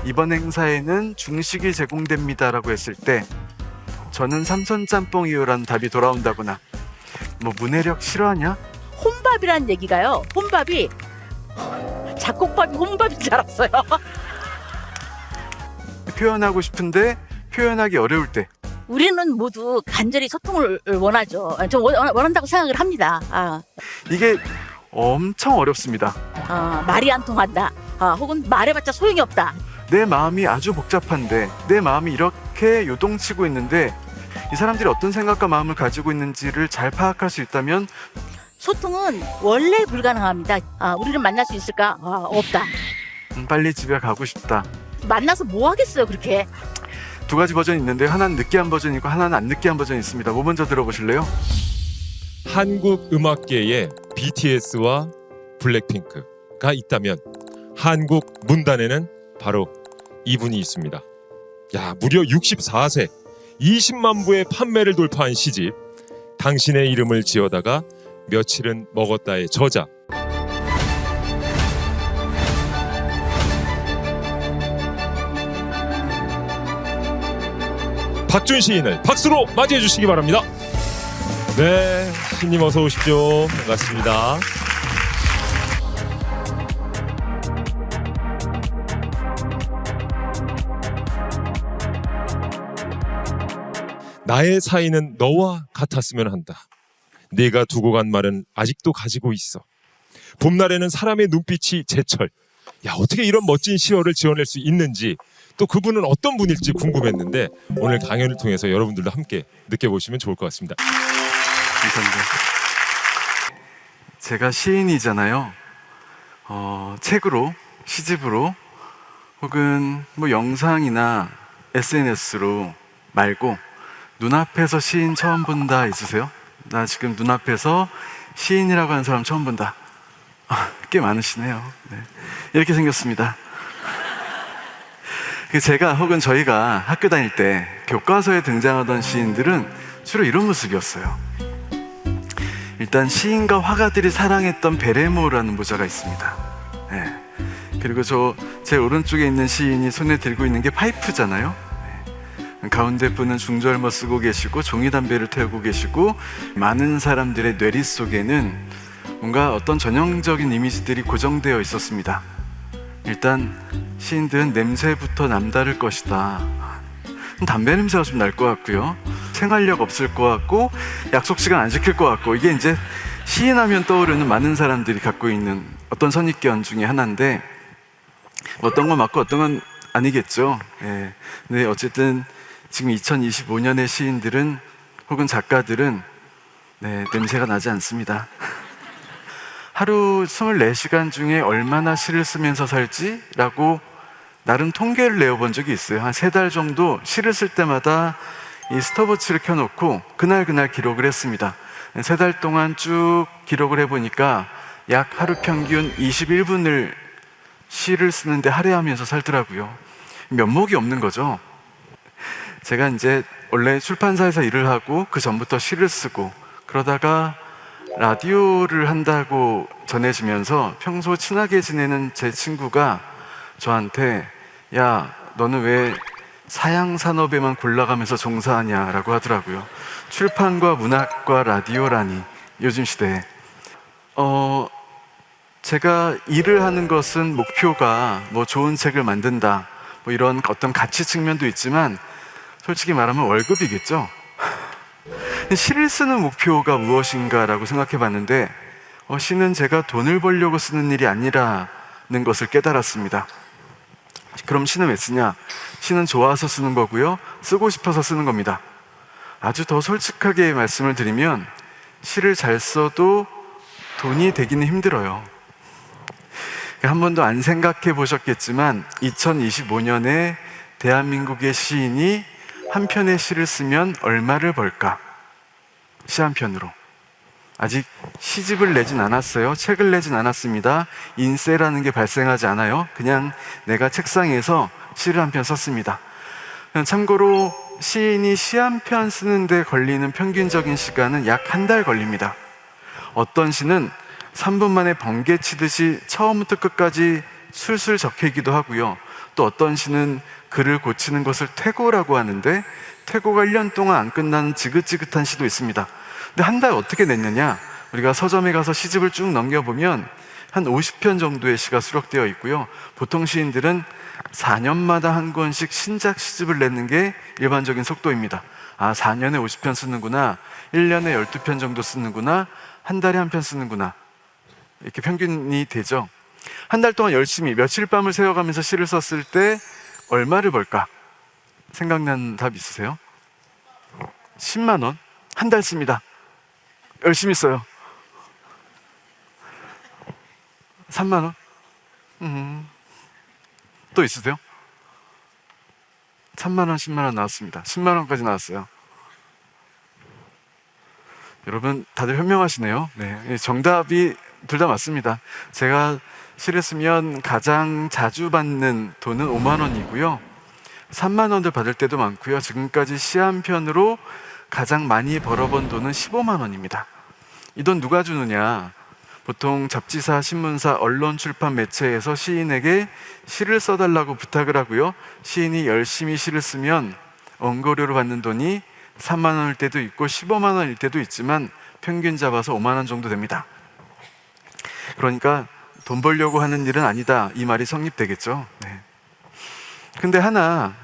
이번 행사에는 중식이 제공됩니다라고 했을 때 저는 삼선짬뽕이요라는 답이 돌아온다거나 뭐 문해력 싫어하냐? 혼밥이란 얘기가요. 혼밥이 작곡밥이 혼밥인 줄 알았어요. 표현하고 싶은데 표현하기 어려울 때 우리는 모두 간절히 소통을 원하죠. 좀 원한다고 생각을 합니다. 이게 엄청 어렵습니다. 말이 안 통한다. 혹은 말해봤자 소용이 없다. 내 마음이 아주 복잡한데 내 마음이 이렇게 요동치고 있는데 이 사람들이 어떤 생각과 마음을 가지고 있는지를 잘 파악할 수 있다면 소통은 원래 불가능합니다. 우리를 만날 수 있을까? 없다. 빨리 집에 가고 싶다. 만나서 뭐 하겠어요, 그렇게. 두 가지 버전이 있는데 하나는 느끼한 버전이 있고 하나는 안 느끼한 버전이 있습니다. 뭐 먼저 들어보실래요? 한국 음악계에 BTS와 블랙핑크가 있다면 한국 문단에는 바로 이분이 있습니다. 야, 무려 64세 20만 부의 판매를 돌파한 시집 당신의 이름을 지어다가 며칠은 먹었다의 저자 박준 시인을 박수로 맞이해 주시기 바랍니다. 네, 시인님 어서 오십시오. 반갑습니다. 나의 사이는 너와 같았으면 한다. 네가 두고 간 말은 아직도 가지고 있어. 봄날에는 사람의 눈빛이 제철. 야, 어떻게 이런 멋진 시어를 지어낼 수 있는지 또 그분은 어떤 분일지 궁금했는데 오늘 강연을 통해서 여러분들도 함께 느껴보시면 좋을 것 같습니다. 감사합니다. 제가 시인이잖아요. 책으로, 시집으로 혹은 뭐 영상이나 SNS로 말고 눈앞에서 시인 처음 본다 있으세요? 나 지금 눈앞에서 시인이라고 하는 사람 처음 본다. 꽤 많으시네요. 네. 이렇게 생겼습니다. 제가 혹은 저희가 학교 다닐 때 교과서에 등장하던 시인들은 주로 이런 모습이었어요. 일단 시인과 화가들이 사랑했던 베레모라는 모자가 있습니다. 네. 그리고 제 오른쪽에 있는 시인이 손에 들고 있는 게 파이프잖아요. 네. 가운데 분은 중절모 쓰고 계시고 종이 담배를 태우고 계시고 많은 사람들의 뇌리 속에는 뭔가 어떤 전형적인 이미지들이 고정되어 있었습니다. 일단 시인들은 냄새부터 남다를 것이다. 담배 냄새가 좀 날 것 같고요. 생활력 없을 것 같고 약속 시간 안 지킬 것 같고 이게 이제 시인하면 떠오르는 많은 사람들이 갖고 있는 어떤 선입견 중에 하나인데 어떤 건 맞고 어떤 건 아니겠죠. 예. 근데 어쨌든 지금 2025년의 시인들은 혹은 작가들은 냄새가 나지 않습니다. 하루 24시간 중에 얼마나 시를 쓰면서 살지? 라고 나름 통계를 내어본 적이 있어요. 한 3달 정도 시를 쓸 때마다 이 스톱워치를 켜놓고 그날 기록을 했습니다. 3달 동안 쭉 기록을 해보니까 약 하루 평균 21분을 시를 쓰는데 할애하면서 살더라고요. 면목이 없는 거죠. 제가 이제 원래 출판사에서 일을 하고 그 전부터 시를 쓰고 그러다가 라디오를 한다고 전해지면서 평소 친하게 지내는 제 친구가 저한테 야, 너는 왜 사양산업에만 골라가면서 종사하냐라고 하더라고요. 출판과 문학과 라디오라니 요즘 시대에 제가 일을 하는 것은 목표가 뭐 좋은 책을 만든다 뭐 이런 어떤 가치 측면도 있지만 솔직히 말하면 월급이겠죠. 시를 쓰는 목표가 무엇인가라고 생각해 봤는데 시는 제가 돈을 벌려고 쓰는 일이 아니라는 것을 깨달았습니다. 그럼 시는 왜 쓰냐? 시는 좋아서 쓰는 거고요. 쓰고 싶어서 쓰는 겁니다. 아주 더 솔직하게 말씀을 드리면 시를 잘 써도 돈이 되기는 힘들어요. 한 번도 안 생각해 보셨겠지만 2025년에 대한민국의 시인이 한 편의 시를 쓰면 얼마를 벌까? 시 한 편으로. 아직 시집을 내진 않았어요. 책을 내진 않았습니다. 인세라는 게 발생하지 않아요. 그냥 내가 책상에서 시를 한 편 썼습니다. 참고로 시인이 시 한 편 쓰는데 걸리는 평균적인 시간은 약 1달 걸립니다. 어떤 시는 3분 만에 번개 치듯이 처음부터 끝까지 술술 적히기도 하고요. 또 어떤 시는 글을 고치는 것을 퇴고라고 하는데, 퇴고가 1년 동안 안 끝나는 지긋지긋한 시도 있습니다. 근데 한 달 어떻게 냈느냐? 우리가 서점에 가서 시집을 쭉 넘겨보면 한 50편 정도의 시가 수록되어 있고요. 보통 시인들은 4년마다 한 권씩 신작 시집을 내는 게 일반적인 속도입니다. 4년에 50편 쓰는구나, 1년에 12편 정도 쓰는구나, 한 달에 한 편 쓰는구나, 이렇게 평균이 되죠. 한 달 동안 열심히 며칠 밤을 새워가면서 시를 썼을 때 얼마를 벌까? 생각나는 답 있으세요? 10만 원? 한 달 씁니다. 열심히 써요. 3만 원? 또 있으세요? 3만 원, 10만 원 나왔습니다. 10만 원까지 나왔어요. 여러분 다들 현명하시네요. 네, 정답이 둘 다 맞습니다. 제가 시를 쓰면 가장 자주 받는 돈은 5만 원이고요. 3만 원을 받을 때도 많고요. 지금까지 시 한 편으로 가장 많이 벌어본 돈은 15만 원입니다. 이 돈 누가 주느냐? 보통 잡지사, 신문사, 언론, 출판, 매체에서 시인에게 시를 써달라고 부탁을 하고요. 시인이 열심히 시를 쓰면 원고료로 받는 돈이 3만 원일 때도 있고 15만 원일 때도 있지만 평균 잡아서 5만 원 정도 됩니다. 그러니까 돈 벌려고 하는 일은 아니다, 이 말이 성립되겠죠. 네. 근데 하나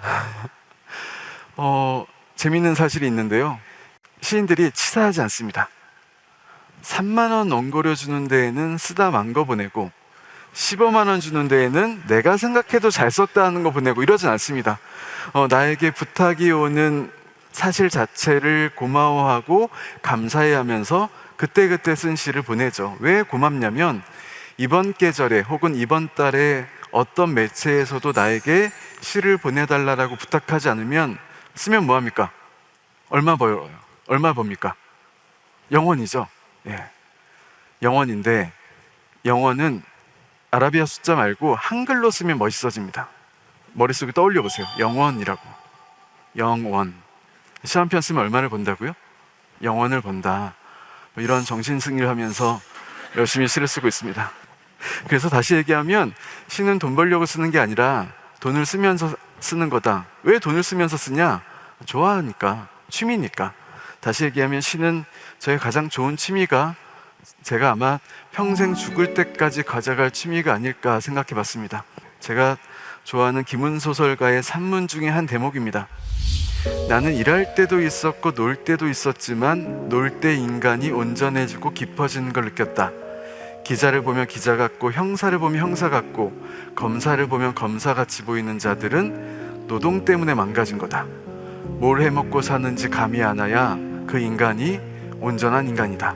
재미있는 사실이 있는데요. 시인들이 치사하지 않습니다. 3만 원 원고료 주는 데에는 쓰다 만 거 보내고 15만 원 주는 데에는 내가 생각해도 잘 썼다 하는 거 보내고 이러진 않습니다. 나에게 부탁이 오는 사실 자체를 고마워하고 감사해하면서 그때그때 쓴 시를 보내죠. 왜 고맙냐면 이번 계절에 혹은 이번 달에 어떤 매체에서도 나에게 시를 보내달라고 부탁하지 않으면 쓰면 뭐합니까? 얼마 벌어요? 얼마 법니까? 영원이죠. 예. 영원인데 영원은 아라비아 숫자 말고 한글로 쓰면 멋있어집니다. 머릿속에 떠올려 보세요. 영원이라고. 영원. 시 한 편 쓰면 얼마를 번다고요? 영원을 번다. 이런 정신승리를 하면서 열심히 시를 쓰고 있습니다. 그래서 다시 얘기하면 시는 돈 벌려고 쓰는 게 아니라 돈을 쓰면서 쓰는 거다. 왜 돈을 쓰면서 쓰냐? 좋아하니까, 취미니까. 다시 얘기하면 시는 저의 가장 좋은 취미가 제가 아마 평생 죽을 때까지 가져갈 취미가 아닐까 생각해 봤습니다. 제가 좋아하는 김은소설가의 산문 중에 한 대목입니다. 나는 일할 때도 있었고 놀 때도 있었지만 놀 때 인간이 온전해지고 깊어지는 걸 느꼈다. 기자를 보면 기자 같고 형사를 보면 형사 같고 검사를 보면 검사같이 보이는 자들은 노동 때문에 망가진 거다. 뭘 해먹고 사는지 감이 안 와야 그 인간이 온전한 인간이다.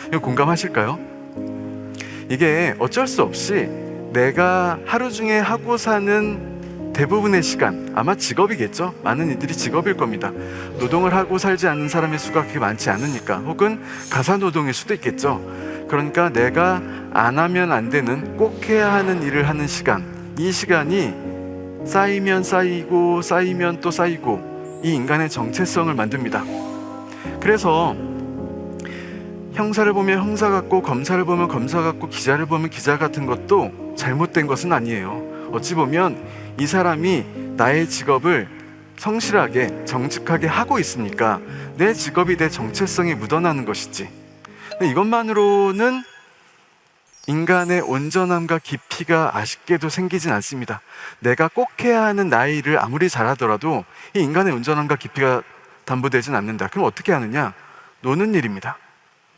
이거 공감하실까요? 이게 어쩔 수 없이 내가 하루 중에 하고 사는 대부분의 시간, 아마 직업이겠죠? 많은 이들이 직업일 겁니다. 노동을 하고 살지 않는 사람의 수가 그렇게 많지 않으니까, 혹은 가사노동일 수도 있겠죠. 그러니까 내가 안 하면 안 되는, 꼭 해야 하는 일을 하는 시간, 이 시간이 쌓이면 쌓이고 쌓이면 또 쌓이고 이 인간의 정체성을 만듭니다. 그래서 형사를 보면 형사 같고 검사를 보면 검사 같고 기자를 보면 기자 같은 것도 잘못된 것은 아니에요. 어찌 보면 이 사람이 나의 직업을 성실하게 정직하게 하고 있으니까 내 직업이 내 정체성이 묻어나는 것이지. 근데 이것만으로는 인간의 온전함과 깊이가 아쉽게도 생기진 않습니다. 내가 꼭 해야 하는 나의 일을 아무리 잘하더라도 이 인간의 온전함과 깊이가 담보되진 않는다. 그럼 어떻게 하느냐? 노는 일입니다.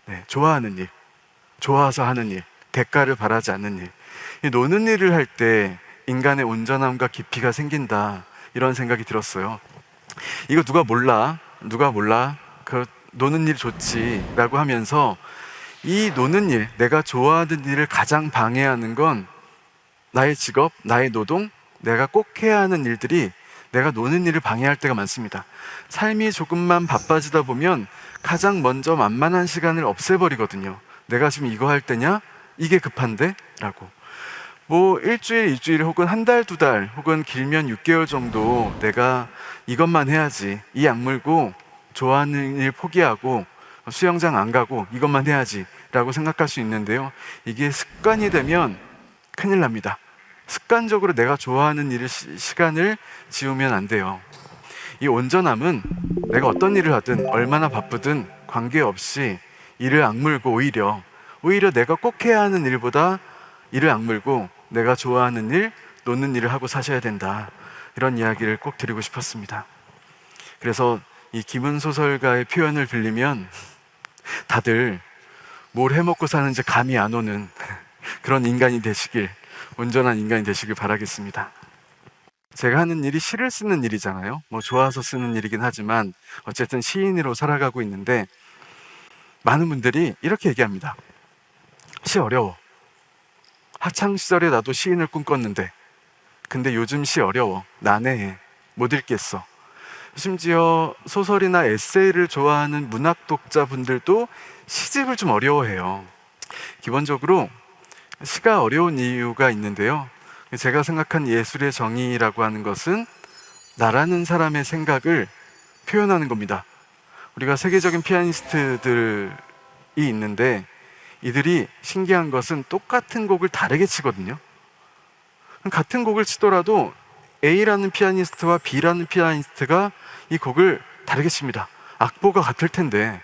네, 좋아하는 일, 좋아서 하는 일, 대가를 바라지 않는 일. 이 노는 일을 할 때 인간의 온전함과 깊이가 생긴다, 이런 생각이 들었어요. 이거 누가 몰라? 그 노는 일 좋지 라고 하면서 이 노는 일, 내가 좋아하는 일을 가장 방해하는 건 나의 직업, 나의 노동, 내가 꼭 해야 하는 일들이 내가 노는 일을 방해할 때가 많습니다. 삶이 조금만 바빠지다 보면 가장 먼저 만만한 시간을 없애버리거든요. 내가 지금 이거 할 때냐? 이게 급한데? 라고. 뭐 일주일, 일주일 혹은 한 달, 두 달 혹은 길면 6개월 정도 내가 이것만 해야지, 이 악물고 좋아하는 일 포기하고 수영장 안 가고 이것만 해야지 라고 생각할 수 있는데요, 이게 습관이 되면 큰일 납니다. 습관적으로 내가 좋아하는 일을 시간을 지우면 안 돼요. 이 온전함은 내가 어떤 일을 하든 얼마나 바쁘든 관계없이 이를 악물고 오히려 내가 꼭 해야 하는 일보다 이를 악물고 내가 좋아하는 일, 놓는 일을 하고 사셔야 된다. 이런 이야기를 꼭 드리고 싶었습니다. 그래서 이 김은 소설가의 표현을 빌리면 다들 뭘 해먹고 사는지 감이 안 오는 그런 인간이 되시길, 온전한 인간이 되시길 바라겠습니다. 제가 하는 일이 시를 쓰는 일이잖아요. 뭐 좋아서 쓰는 일이긴 하지만 어쨌든 시인으로 살아가고 있는데 많은 분들이 이렇게 얘기합니다. 시 어려워. 학창 시절에 나도 시인을 꿈꿨는데 근데 요즘 시 어려워. 난해해. 못 읽겠어. 심지어 소설이나 에세이를 좋아하는 문학 독자분들도 시집을 좀 어려워해요. 기본적으로 시가 어려운 이유가 있는데요. 제가 생각한 예술의 정의라고 하는 것은 나라는 사람의 생각을 표현하는 겁니다. 우리가 세계적인 피아니스트들이 있는데 이들이 신기한 것은 똑같은 곡을 다르게 치거든요. 같은 곡을 치더라도 A라는 피아니스트와 B라는 피아니스트가 이 곡을 다르게 칩니다. 악보가 같을 텐데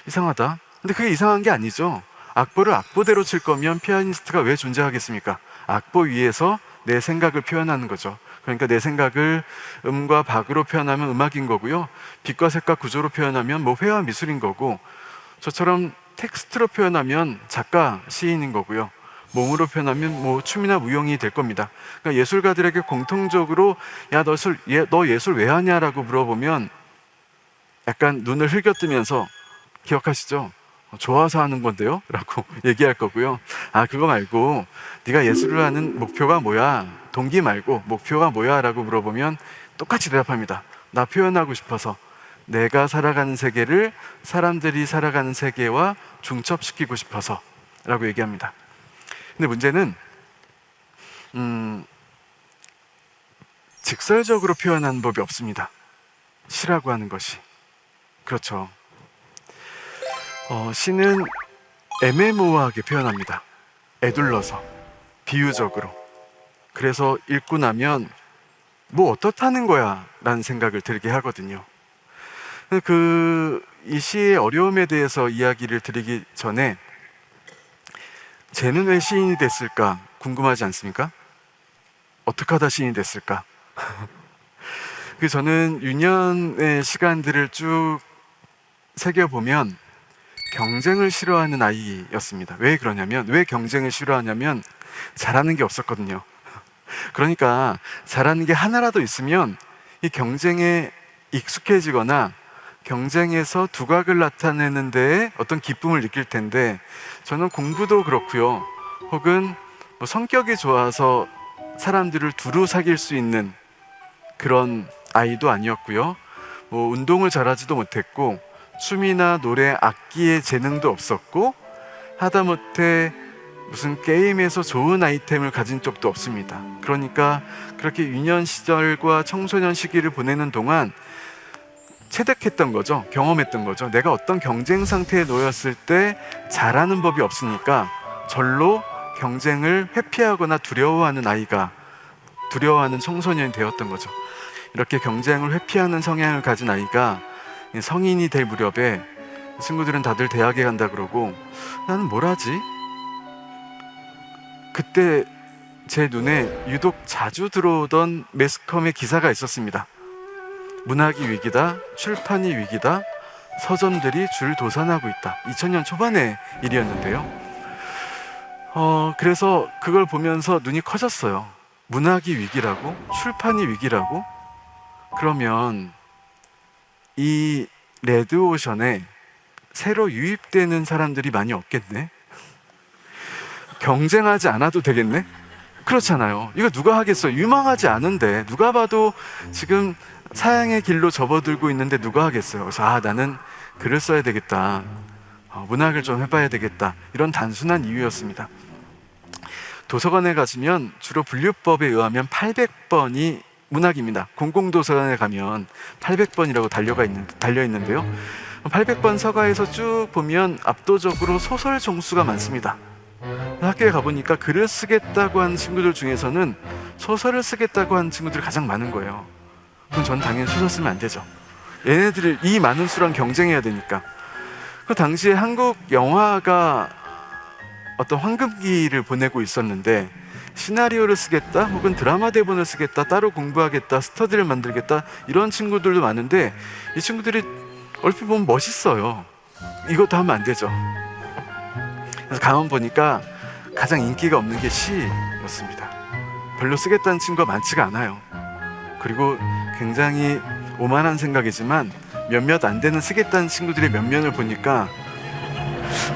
이상하다. 근데 그게 이상한 게 아니죠. 악보를 악보대로 칠 거면 피아니스트가 왜 존재하겠습니까? 악보 위에서 내 생각을 표현하는 거죠. 그러니까 내 생각을 음과 박으로 표현하면 음악인 거고요. 빛과 색과 구조로 표현하면 뭐 회화 미술인 거고, 저처럼 텍스트로 표현하면 작가, 시인인 거고요. 몸으로 표현하면 뭐 춤이나 무용이 될 겁니다. 그러니까 예술가들에게 공통적으로 너 예술 왜 하냐라고 물어보면 약간 눈을 흘겨뜨면서 기억하시죠? 좋아서 하는 건데요? 라고 얘기할 거고요. 아, 그거 말고 네가 예술을 하는 목표가 뭐야? 동기 말고 목표가 뭐야? 라고 물어보면 똑같이 대답합니다. 나 표현하고 싶어서 내가 살아가는 세계를 사람들이 살아가는 세계와 중첩시키고 싶어서 라고 얘기합니다. 근데 문제는 직설적으로 표현하는 법이 없습니다. 시라고 하는 것이. 그렇죠. 시는 애매모호하게 표현합니다. 애둘러서, 비유적으로. 그래서 읽고 나면 뭐 어떻다는 거야 라는 생각을 들게 하거든요. 이 시의 어려움에 대해서 이야기를 드리기 전에 쟤는 왜 시인이 됐을까 궁금하지 않습니까? 어떻게 하다 시인이 됐을까? 저는 유년의 시간들을 쭉 새겨보면 경쟁을 싫어하는 아이였습니다. 왜 그러냐면, 왜 경쟁을 싫어하냐면 잘하는 게 없었거든요. 그러니까 잘하는 게 하나라도 있으면 이 경쟁에 익숙해지거나 경쟁에서 두각을 나타내는 데에 어떤 기쁨을 느낄 텐데, 저는 공부도 그렇고요. 혹은 뭐 성격이 좋아서 사람들을 두루 사귈 수 있는 그런 아이도 아니었고요. 뭐 운동을 잘하지도 못했고 춤이나 노래, 악기의 재능도 없었고 하다못해 무슨 게임에서 좋은 아이템을 가진 적도 없습니다. 그러니까 그렇게 유년 시절과 청소년 시기를 보내는 동안 체득했던 거죠. 경험했던 거죠. 내가 어떤 경쟁 상태에 놓였을 때 잘하는 법이 없으니까 절로 경쟁을 회피하거나 두려워하는 청소년이 되었던 거죠. 이렇게 경쟁을 회피하는 성향을 가진 아이가 성인이 될 무렵에 친구들은 다들 대학에 간다 그러고 나는 뭘 하지? 그때 제 눈에 유독 자주 들어오던 매스컴의 기사가 있었습니다. 문학이 위기다, 출판이 위기다, 서점들이 줄 도산하고 있다. 2000년 초반의 일이었는데요. 그래서 그걸 보면서 눈이 커졌어요. 문학이 위기라고? 출판이 위기라고? 그러면 이 레드오션에 새로 유입되는 사람들이 많이 없겠네? 경쟁하지 않아도 되겠네? 그렇잖아요. 이거 누가 하겠어요? 유망하지 않은데 누가 봐도 지금 사양의 길로 접어들고 있는데 누가 하겠어요? 그래서 나는 글을 써야 되겠다. 문학을 좀 해봐야 되겠다. 이런 단순한 이유였습니다. 도서관에 가시면 주로 분류법에 의하면 800번이 문학입니다. 공공도서관에 가면 800번이라고 달려 있는데요. 800번 서가에서 쭉 보면 압도적으로 소설 종수가 많습니다. 학교에 가보니까 글을 쓰겠다고 하는 친구들 중에서는 소설을 쓰겠다고 하는 친구들이 가장 많은 거예요. 그럼 전 당연히 소설 쓰면 안 되죠. 얘네들을 이 많은 수랑 경쟁해야 되니까. 그 당시에 한국 영화가 어떤 황금기를 보내고 있었는데 시나리오를 쓰겠다 혹은 드라마 대본을 쓰겠다, 따로 공부하겠다, 스터디를 만들겠다 이런 친구들도 많은데 이 친구들이 얼핏 보면 멋있어요. 이것도 하면 안 되죠. 그래서 가만 보니까 가장 인기가 없는 게 시였습니다. 별로 쓰겠다는 친구가 많지가 않아요. 그리고 굉장히 오만한 생각이지만 몇몇 안 되는 쓰겠다는 친구들의 면면을 보니까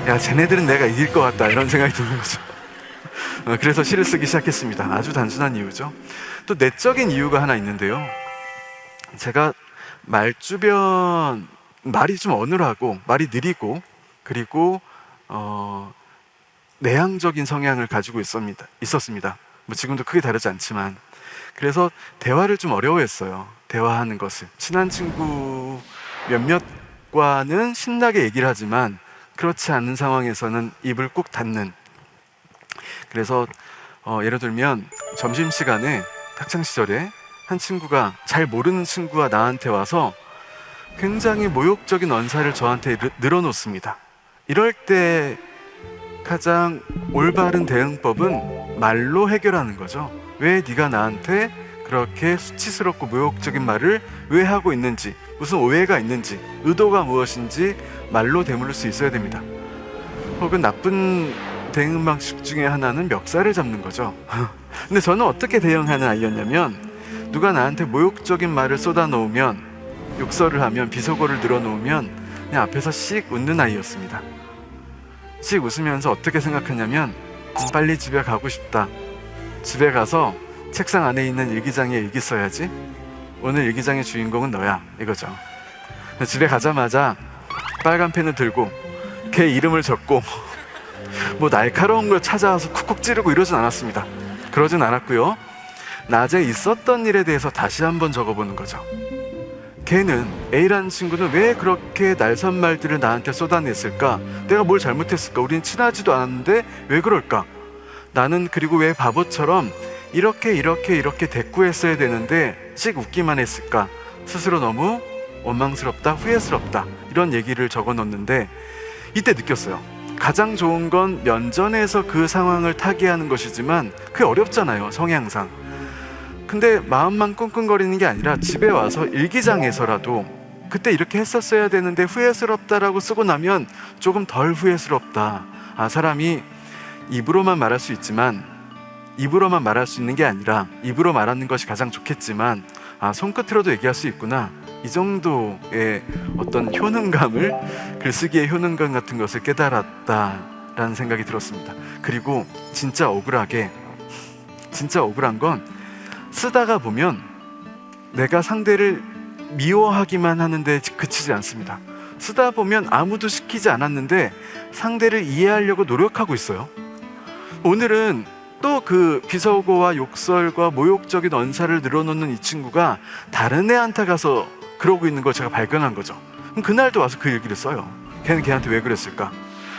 야, 쟤네들은 내가 이길 것 같다 이런 생각이 드는 거죠. 그래서 시를 쓰기 시작했습니다. 아주 단순한 이유죠. 또 내적인 이유가 하나 있는데요. 제가 말주변 말이 좀 어눌하고 말이 느리고 그리고 내향적인 성향을 가지고 있었습니다. 뭐 지금도 크게 다르지 않지만 그래서 대화를 좀 어려워했어요. 대화하는 것을. 친한 친구 몇몇과는 신나게 얘기를 하지만 그렇지 않은 상황에서는 입을 꾹 닫는. 그래서 예를 들면 점심시간에 학창시절에 한 친구가 잘 모르는 친구가 나한테 와서 굉장히 모욕적인 언사를 저한테 늘어놓습니다. 이럴 때 가장 올바른 대응법은 말로 해결하는 거죠. 왜 네가 나한테 그렇게 수치스럽고 모욕적인 말을 왜 하고 있는지, 무슨 오해가 있는지, 의도가 무엇인지 말로 되물을 수 있어야 됩니다. 혹은 나쁜 대응 방식 중에 하나는 멱살을 잡는 거죠. 근데 저는 어떻게 대응하는 아이였냐면 누가 나한테 모욕적인 말을 쏟아놓으면, 욕설을 하면, 비속어를 늘어놓으면 그냥 앞에서 씩 웃는 아이였습니다. 씩 웃으면서 어떻게 생각하냐면 빨리 집에 가고 싶다. 집에 가서 책상 안에 있는 일기장에 일기 써야지. 오늘 일기장의 주인공은 너야, 이거죠. 집에 가자마자 빨간 펜을 들고 걔 이름을 적고 뭐 날카로운 걸 찾아와서 쿡쿡 찌르고 이러진 않았습니다. 그러진 않았고요. 낮에 있었던 일에 대해서 다시 한번 적어보는 거죠. 걔는, A라는 친구는 왜 그렇게 날선 말들을 나한테 쏟아냈을까? 내가 뭘 잘못했을까? 우린 친하지도 않았는데 왜 그럴까? 나는 그리고 왜 바보처럼 이렇게 대꾸했어야 되는데 씩 웃기만 했을까? 스스로 너무 원망스럽다, 후회스럽다, 이런 얘기를 적어놓는데 이때 느꼈어요. 가장 좋은 건 면전에서 그 상황을 타개하는 것이지만 그게 어렵잖아요, 성향상. 근데 마음만 끙끙거리는 게 아니라 집에 와서 일기장에서라도 그때 이렇게 했었어야 되는데 후회스럽다라고 쓰고 나면 조금 덜 후회스럽다. 아, 사람이 입으로만 말할 수 있지만, 입으로만 말할 수 있는 게 아니라 입으로 말하는 것이 가장 좋겠지만 아, 손끝으로도 얘기할 수 있구나. 이 정도의 어떤 효능감을, 글쓰기의 효능감 같은 것을 깨달았다라는 생각이 들었습니다. 그리고 진짜 억울한 건 쓰다가 보면 내가 상대를 미워하기만 하는데 그치지 않습니다. 쓰다 보면 아무도 시키지 않았는데 상대를 이해하려고 노력하고 있어요. 오늘은 또 그 비속어와 욕설과 모욕적인 언사를 늘어놓는 이 친구가 다른 애한테 가서 그러고 있는 걸 제가 발견한 거죠. 그럼 그날도 와서 그 얘기를 써요. 걔는 걔한테 왜 그랬을까?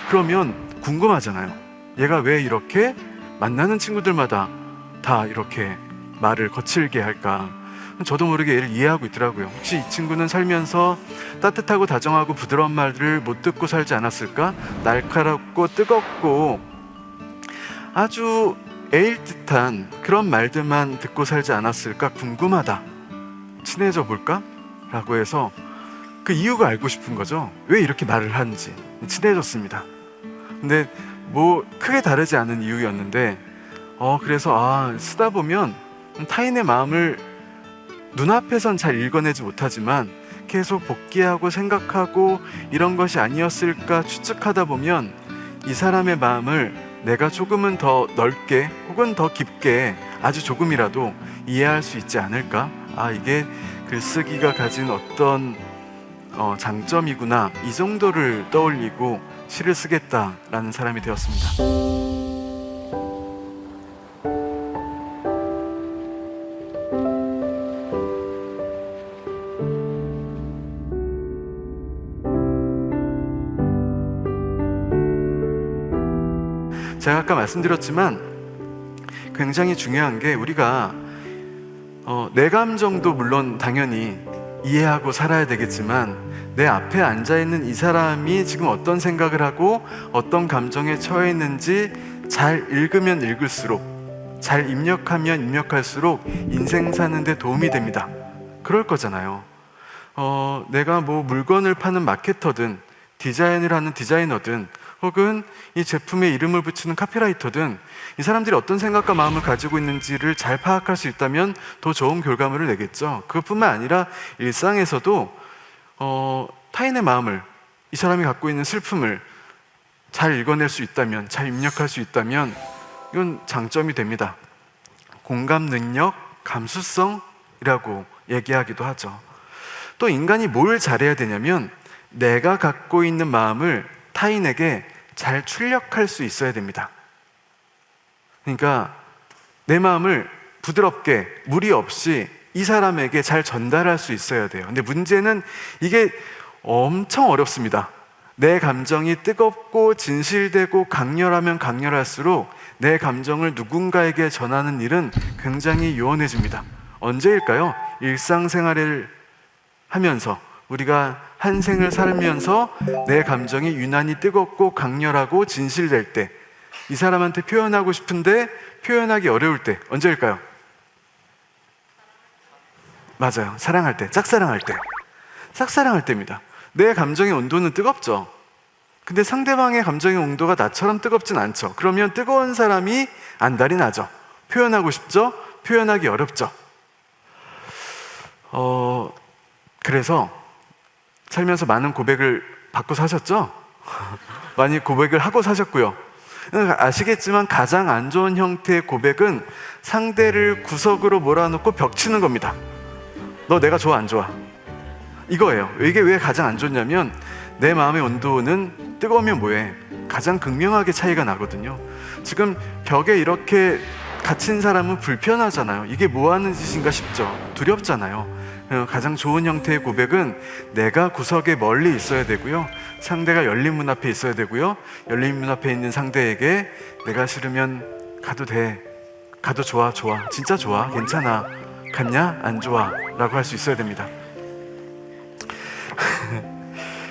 그러면 궁금하잖아요. 얘가 왜 이렇게 만나는 친구들마다 다 이렇게 말을 거칠게 할까? 저도 모르게 얘를 이해하고 있더라고요. 혹시 이 친구는 살면서 따뜻하고 다정하고 부드러운 말들을 못 듣고 살지 않았을까? 날카롭고 뜨겁고 아주 애일 듯한 그런 말들만 듣고 살지 않았을까? 궁금하다. 친해져 볼까? 라고 해서 그 이유가 알고 싶은 거죠. 왜 이렇게 말을 하는지. 친해졌습니다. 근데 뭐 크게 다르지 않은 이유였는데 그래서 쓰다 보면 타인의 마음을 눈앞에선 잘 읽어내지 못하지만 계속 복기하고 생각하고 이런 것이 아니었을까 추측하다 보면 이 사람의 마음을 내가 조금은 더 넓게 혹은 더 깊게 아주 조금이라도 이해할 수 있지 않을까? 아, 이게 글쓰기가 가진 어떤 장점이구나, 이 정도를 떠올리고 시를 쓰겠다라는 사람이 되었습니다. 제가 아까 말씀드렸지만 굉장히 중요한 게 우리가 내 감정도 물론 당연히 이해하고 살아야 되겠지만 내 앞에 앉아있는 이 사람이 지금 어떤 생각을 하고 어떤 감정에 처해 있는지 잘 읽으면 읽을수록, 잘 입력하면 입력할수록 인생 사는 데 도움이 됩니다. 그럴 거잖아요. 내가 뭐 물건을 파는 마케터든 디자인을 하는 디자이너든 혹은 이 제품에 이름을 붙이는 카피라이터든 이 사람들이 어떤 생각과 마음을 가지고 있는지를 잘 파악할 수 있다면 더 좋은 결과물을 내겠죠. 그것뿐만 아니라 일상에서도 타인의 마음을, 이 사람이 갖고 있는 슬픔을 잘 읽어낼 수 있다면, 잘 입력할 수 있다면 이건 장점이 됩니다. 공감 능력, 감수성이라고 얘기하기도 하죠. 또 인간이 뭘 잘해야 되냐면 내가 갖고 있는 마음을 타인에게 잘 출력할 수 있어야 됩니다. 그러니까 내 마음을 부드럽게 무리 없이 이 사람에게 잘 전달할 수 있어야 돼요. 근데 문제는 이게 엄청 어렵습니다. 내 감정이 뜨겁고 진실되고 강렬하면 강렬할수록 내 감정을 누군가에게 전하는 일은 굉장히 요원해집니다. 언제일까요? 일상생활을 하면서, 우리가 한 생을 살면서 내 감정이 유난히 뜨겁고 강렬하고 진실될 때, 이 사람한테 표현하고 싶은데 표현하기 어려울 때, 언제일까요? 맞아요. 사랑할 때, 짝사랑할 때. 짝사랑할 때입니다. 내 감정의 온도는 뜨겁죠. 근데 상대방의 감정의 온도가 나처럼 뜨겁진 않죠. 그러면 뜨거운 사람이 안달이 나죠. 표현하고 싶죠? 표현하기 어렵죠. 그래서 살면서 많은 고백을 받고 사셨죠? 많이 고백을 하고 사셨고요. 아시겠지만 가장 안 좋은 형태의 고백은 상대를 구석으로 몰아놓고 벽치는 겁니다. 너 내가 좋아 안 좋아? 이거예요. 이게 왜 가장 안 좋냐면 내 마음의 온도는 뜨거우면 뭐해? 가장 극명하게 차이가 나거든요. 지금 벽에 이렇게 갇힌 사람은 불편하잖아요. 이게 뭐 하는 짓인가 싶죠. 두렵잖아요. 가장 좋은 형태의 고백은 내가 구석에 멀리 있어야 되고요, 상대가 열린 문 앞에 있어야 되고요, 열린 문 앞에 있는 상대에게 내가 싫으면 가도 돼, 가도 좋아, 좋아, 진짜 좋아, 괜찮아, 갔냐? 안 좋아 라고 할 수 있어야 됩니다.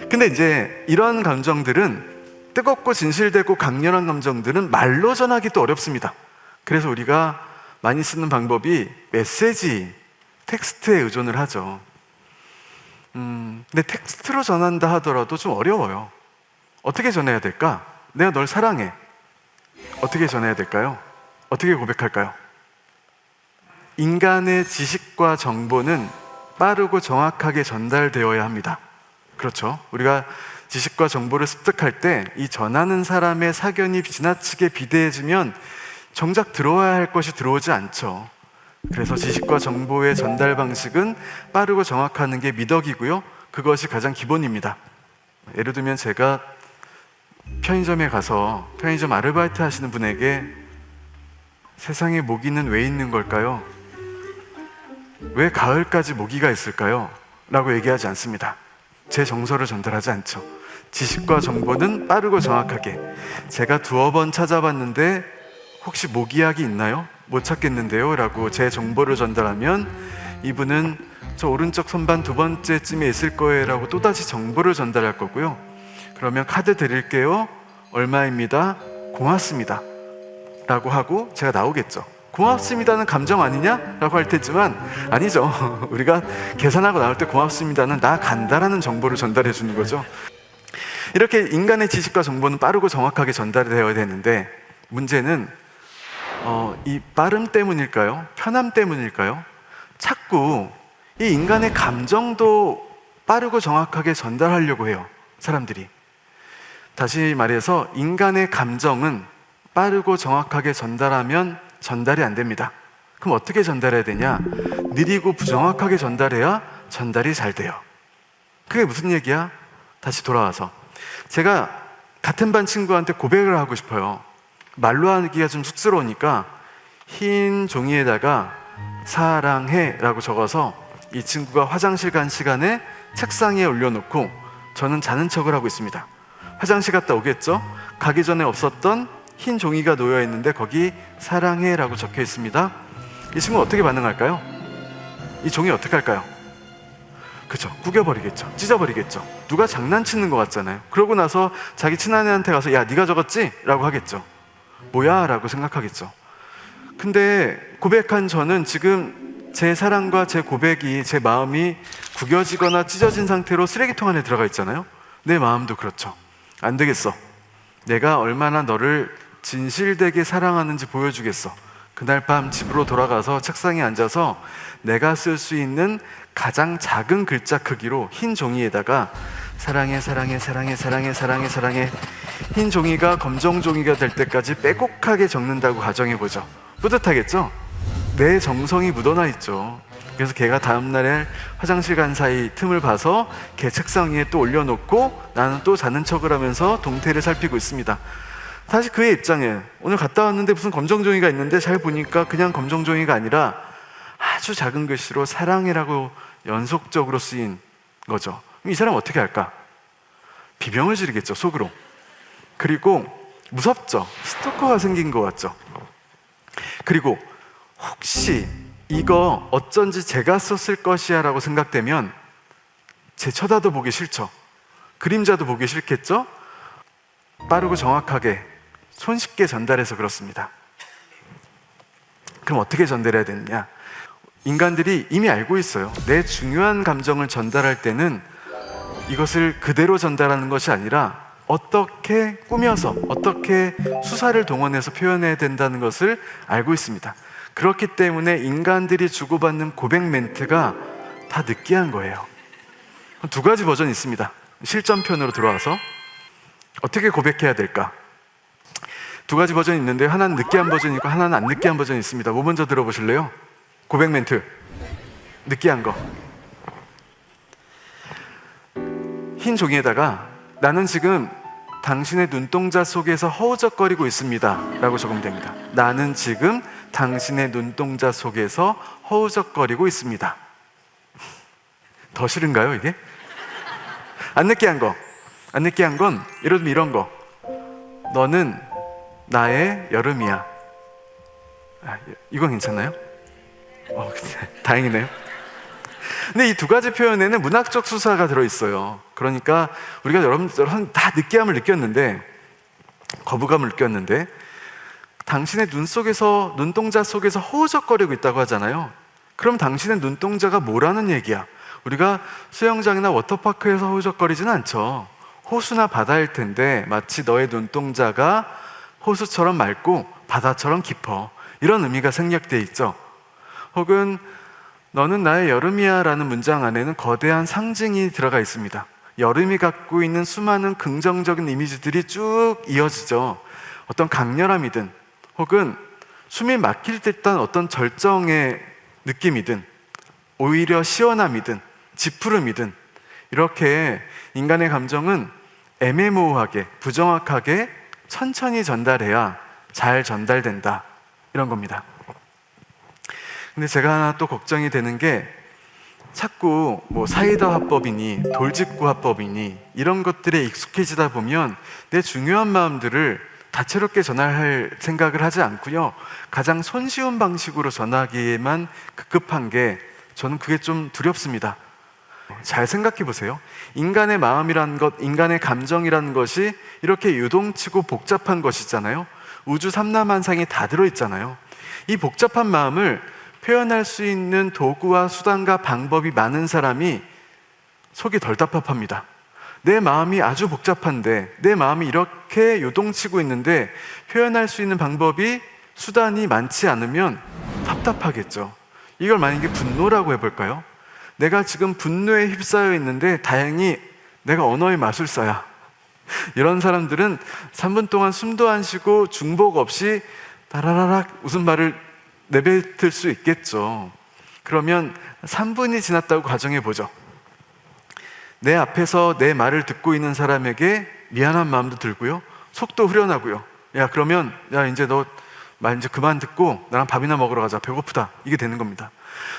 근데 이제 이런 감정들은, 뜨겁고 진실되고 강렬한 감정들은 말로 전하기 또 어렵습니다. 그래서 우리가 많이 쓰는 방법이 메시지, 텍스트에 의존을 하죠. 근데 텍스트로 전한다 하더라도 좀 어려워요. 어떻게 전해야 될까? 내가 널 사랑해. 어떻게 전해야 될까요? 어떻게 고백할까요? 인간의 지식과 정보는 빠르고 정확하게 전달되어야 합니다. 그렇죠? 우리가 지식과 정보를 습득할 때 이 전하는 사람의 사견이 지나치게 비대해지면 정작 들어와야 할 것이 들어오지 않죠. 그래서 지식과 정보의 전달 방식은 빠르고 정확하는 게 미덕이고요, 그것이 가장 기본입니다. 예를 들면 제가 편의점에 가서 편의점 아르바이트 하시는 분에게 세상에 모기는 왜 있는 걸까요? 왜 가을까지 모기가 있을까요? 라고 얘기하지 않습니다. 제 정서를 전달하지 않죠. 지식과 정보는 빠르고 정확하게, 제가 2번 찾아봤는데 혹시 모기약이 있나요? 못 찾겠는데요? 라고 제 정보를 전달하면 이분은 저 오른쪽 선반 2번째쯤에 있을 거예요 라고 또다시 정보를 전달할 거고요. 그러면 카드 드릴게요, 얼마입니다, 고맙습니다 라고 하고 제가 나오겠죠. 고맙습니다는 감정 아니냐? 라고 할 테지만 아니죠. 우리가 계산하고 나올 때 고맙습니다는 나 간다라는 정보를 전달해 주는 거죠. 이렇게 인간의 지식과 정보는 빠르고 정확하게 전달이 되어야 되는데, 문제는 이 빠름 때문일까요? 편함 때문일까요? 자꾸 이 인간의 감정도 빠르고 정확하게 전달하려고 해요, 사람들이. 다시 말해서 인간의 감정은 빠르고 정확하게 전달하면 전달이 안 됩니다. 그럼 어떻게 전달해야 되냐? 느리고 부정확하게 전달해야 전달이 잘 돼요. 그게 무슨 얘기야? 다시 돌아와서 제가 같은 반 친구한테 고백을 하고 싶어요. 말로 하기가 좀 쑥스러우니까 흰 종이에다가 사랑해 라고 적어서 이 친구가 화장실 간 시간에 책상 위에 올려놓고 저는 자는 척을 하고 있습니다. 화장실 갔다 오겠죠? 가기 전에 없었던 흰 종이가 놓여 있는데 거기 사랑해라고 적혀 있습니다. 이 친구는 어떻게 반응할까요? 이 종이 어떻게 할까요? 그쵸, 구겨버리겠죠. 찢어버리겠죠. 누가 장난치는 것 같잖아요. 그러고 나서 자기 친한 애한테 가서 야 네가 적었지? 라고 하겠죠. 뭐야? 라고 생각하겠죠. 근데 고백한 저는 지금 제 사랑과 제 고백이, 제 마음이 구겨지거나 찢어진 상태로 쓰레기통 안에 들어가 있잖아요. 내 마음도 그렇죠. 안 되겠어. 내가 얼마나 너를 진실되게 사랑하는지 보여주겠어. 그날 밤 집으로 돌아가서 책상에 앉아서 내가 쓸 수 있는 가장 작은 글자 크기로 흰 종이에다가 사랑해 사랑해 사랑해 사랑해 사랑해 사랑해, 흰 종이가 검정 종이가 될 때까지 빼곡하게 적는다고 가정해보죠. 뿌듯하겠죠? 내 정성이 묻어나 있죠. 그래서 걔가 다음날에 화장실 간 사이 틈을 봐서 걔 책상 위에 또 올려놓고 나는 또 자는 척을 하면서 동태를 살피고 있습니다. 사실 그의 입장에 오늘 갔다 왔는데 무슨 검정 종이가 있는데 잘 보니까 그냥 검정 종이가 아니라 아주 작은 글씨로 사랑해라고 연속적으로 쓰인 거죠. 그럼 이 사람 어떻게 할까? 비명을 지르겠죠, 속으로. 그리고 무섭죠. 스토커가 생긴 것 같죠. 그리고 혹시 이거 어쩐지 제가 썼을 것이야 라고 생각되면 제 쳐다도 보기 싫죠. 그림자도 보기 싫겠죠. 빠르고 정확하게 손쉽게 전달해서 그렇습니다. 그럼 어떻게 전달해야 되느냐? 인간들이 이미 알고 있어요. 내 중요한 감정을 전달할 때는 이것을 그대로 전달하는 것이 아니라 어떻게 꾸며서, 어떻게 수사를 동원해서 표현해야 된다는 것을 알고 있습니다. 그렇기 때문에 인간들이 주고받는 고백 멘트가 다 느끼한 거예요. 두 가지 버전이 있습니다. 실전편으로 들어와서 어떻게 고백해야 될까? 두 가지 버전이 있는데 하나는 느끼한 버전이 있고 하나는 안 느끼한 버전이 있습니다. 뭐 먼저 들어보실래요? 고백 멘트 느끼한 거. 흰 종이에다가 나는 지금 당신의 눈동자 속에서 허우적거리고 있습니다 라고 적으면 됩니다. 나는 지금 당신의 눈동자 속에서 허우적거리고 있습니다. 더 싫은가요 이게? 안 느끼한 거. 안 느끼한 건 예를 들면 이런 거. 너는 나의 여름이야. 이건 괜찮나요? 다행이네요. 근데 이 두 가지 표현에는 문학적 수사가 들어있어요. 그러니까 우리가 여러분 다 느끼함을 느꼈는데, 거부감을 느꼈는데, 당신의 눈동자 속에서 허우적거리고 있다고 하잖아요. 그럼 당신의 눈동자가 뭐라는 얘기야? 우리가 수영장이나 워터파크에서 허우적거리지는 않죠. 호수나 바다일 텐데 마치 너의 눈동자가 호수처럼 맑고 바다처럼 깊어, 이런 의미가 생략되어 있죠. 혹은 너는 나의 여름이야 라는 문장 안에는 거대한 상징이 들어가 있습니다. 여름이 갖고 있는 수많은 긍정적인 이미지들이 쭉 이어지죠. 어떤 강렬함이든 혹은 숨이 막힐 듯한 어떤 절정의 느낌이든 오히려 시원함이든 지푸름이든, 이렇게 인간의 감정은 애매모호하게 부정확하게 천천히 전달해야 잘 전달된다, 이런 겁니다. 근데 제가 하나 또 걱정이 되는 게, 자꾸 뭐 사이다 화법이니 돌직구 화법이니 이런 것들에 익숙해지다 보면 내 중요한 마음들을 다채롭게 전할 생각을 하지 않고요, 가장 손쉬운 방식으로 전하기에만 급급한 게, 저는 그게 좀 두렵습니다. 잘 생각해 보세요. 인간의 마음이라는 것, 인간의 감정이라는 것이 이렇게 유동치고 복잡한 것이잖아요. 우주 삼라만상이 다 들어있잖아요. 이 복잡한 마음을 표현할 수 있는 도구와 수단과 방법이 많은 사람이 속이 덜 답답합니다. 내 마음이 아주 복잡한데, 내 마음이 이렇게 요동치고 있는데 표현할 수 있는 방법이, 수단이 많지 않으면 답답하겠죠. 이걸 만약에 분노라고 해볼까요? 내가 지금 분노에 휩싸여 있는데 다행히 내가 언어의 마술사야. 이런 사람들은 3분 동안 숨도 안 쉬고 중복 없이 다라라락 웃음말을 내뱉을 수 있겠죠. 그러면 3분이 지났다고 가정해보죠. 내 앞에서 내 말을 듣고 있는 사람에게 미안한 마음도 들고요, 속도 후련하고요. 야, 그러면 야, 이제 너 말 이제 그만 듣고 나랑 밥이나 먹으러 가자, 배고프다, 이게 되는 겁니다.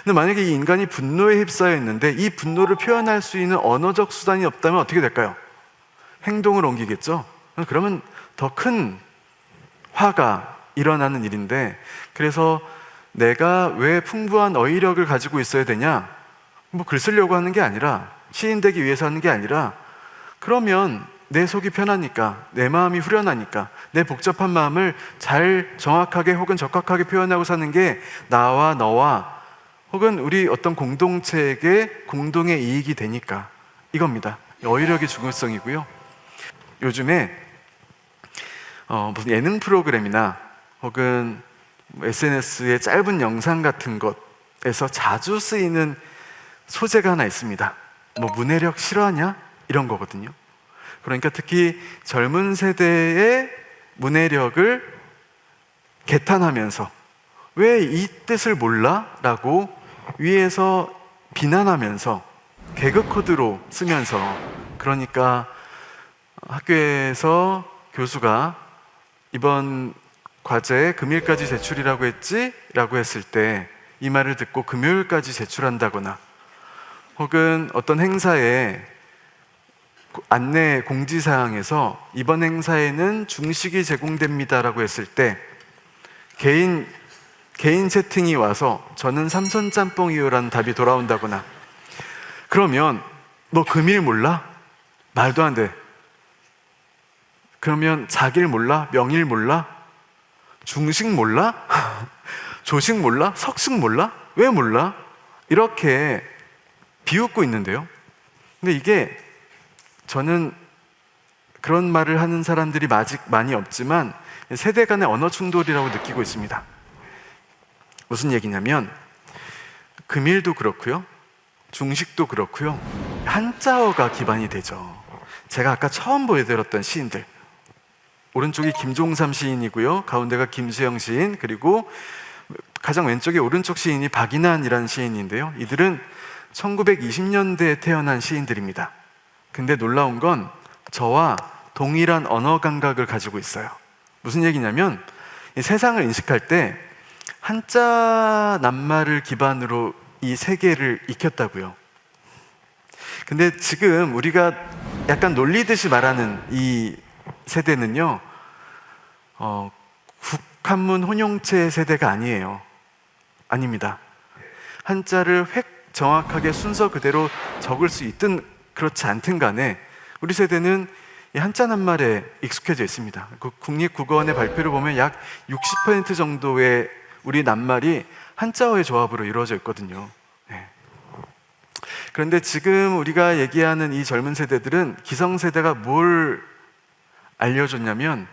근데 만약에 이 인간이 분노에 휩싸여 있는데 이 분노를 표현할 수 있는 언어적 수단이 없다면 어떻게 될까요? 행동을 옮기겠죠. 그러면 더 큰 화가 일어나는 일인데, 그래서 내가 왜 풍부한 어휘력을 가지고 있어야 되냐? 뭐 글 쓰려고 하는 게 아니라, 시인 되기 위해서 하는 게 아니라, 그러면 내 속이 편하니까, 내 마음이 후련하니까, 내 복잡한 마음을 잘 정확하게 혹은 적확하게 표현하고 사는 게 나와 너와 혹은 우리 어떤 공동체에게 공동의 이익이 되니까, 이겁니다. 어휘력의 중요성이고요. 요즘에 무슨 예능 프로그램이나 혹은 SNS의 짧은 영상 같은 것에서 자주 쓰이는 소재가 하나 있습니다. 뭐 문해력 싫어하냐? 이런 거거든요. 그러니까 특히 젊은 세대의 문해력을 개탄하면서 왜 이 뜻을 몰라? 라고 위에서 비난하면서 개그 코드로 쓰면서, 그러니까 학교에서 교수가 이번 과제 금일까지 제출이라고 했지? 라고 했을 때 이 말을 듣고 금요일까지 제출한다거나, 혹은 어떤 행사에 안내 공지사항에서 이번 행사에는 중식이 제공됩니다라고 했을 때 개인 채팅이 와서 저는 삼선짬뽕이요라는 답이 돌아온다거나, 그러면 너 금일 몰라? 말도 안 돼. 그러면 자길 몰라? 명일 몰라? 중식 몰라? 조식 몰라? 석식 몰라? 왜 몰라? 이렇게 비웃고 있는데요. 근데 이게 저는 그런 말을 하는 사람들이 아직 많이 없지만 세대 간의 언어 충돌이라고 느끼고 있습니다. 무슨 얘기냐면 금일도 그렇고요, 중식도 그렇고요, 한자어가 기반이 되죠. 제가 아까 처음 보여드렸던 시인들, 오른쪽이 김종삼 시인이고요, 가운데가 김수영 시인, 그리고 가장 왼쪽에 오른쪽 시인이 박인환이라는 시인인데요, 이들은 1920년대에 태어난 시인들입니다. 근데 놀라운 건 저와 동일한 언어 감각을 가지고 있어요. 무슨 얘기냐면 이 세상을 인식할 때 한자 낱말을 기반으로 이 세계를 익혔다고요. 근데 지금 우리가 약간 놀리듯이 말하는 이 세대는요, 국한문 혼용체 세대가 아니에요. 아닙니다. 한자를 획 정확하게 순서 그대로 적을 수 있든 그렇지 않든 간에 우리 세대는 이 한자 낱말에 익숙해져 있습니다. 그 국립국어원의 발표를 보면 약 60% 정도의 우리 낱말이 한자어의 조합으로 이루어져 있거든요. 네. 그런데 지금 우리가 얘기하는 이 젊은 세대들은 기성세대가 뭘 알려줬냐면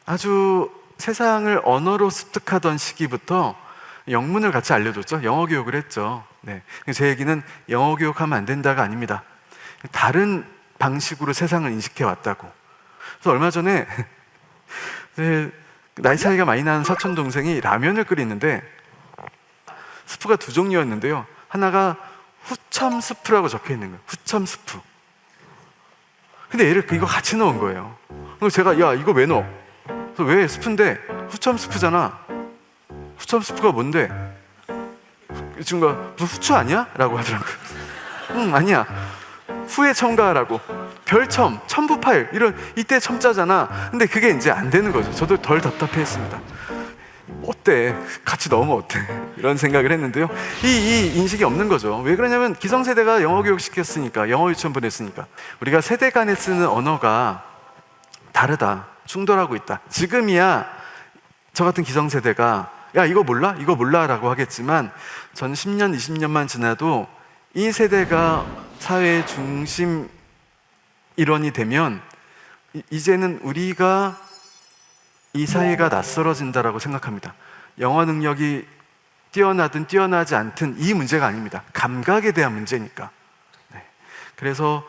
아주 세상을 언어로 습득하던 시기부터 영문을 같이 알려줬죠. 영어 교육을 했죠. 네. 제 얘기는 영어 교육하면 안 된다가 아닙니다. 다른 방식으로 세상을 인식해 왔다고. 그래서 얼마 전에 나이 차이가 많이 나는 사촌 동생이 라면을 끓이는데 스프가 두 종류였는데요, 하나가 후첨 스프라고 적혀 있는 거예요. 후첨 스프. 근데 얘를 이거 같이 넣은 거예요. 그래서 제가 야 이거 왜 넣어? 그래서 왜 스프인데 후첨 스프잖아. 후첨 스프가 뭔데? 이 친구가 무슨 후추 아니야? 라고 하더라고요. 응 아니야, 후에 첨가라고. 별첨, 첨부파일 이런 이때 첨자잖아. 근데 그게 이제 안 되는 거죠. 저도 덜 답답해했습니다. 어때? 같이 넣으면 어때? 이런 생각을 했는데요, 이 인식이 없는 거죠. 왜 그러냐면 기성세대가 영어 교육 시켰으니까, 영어 유치원 보냈으니까. 우리가 세대 간에 쓰는 언어가 다르다, 충돌하고 있다. 지금이야 저 같은 기성세대가 야 이거 몰라? 이거 몰라? 라고 하겠지만 전 10년, 20년만 지나도 이 세대가 사회의 중심 일원이 되면 이제는 우리가 이 사회가 낯설어진다라고 생각합니다. 영어 능력이 뛰어나든 뛰어나지 않든 이 문제가 아닙니다. 감각에 대한 문제니까. 네. 그래서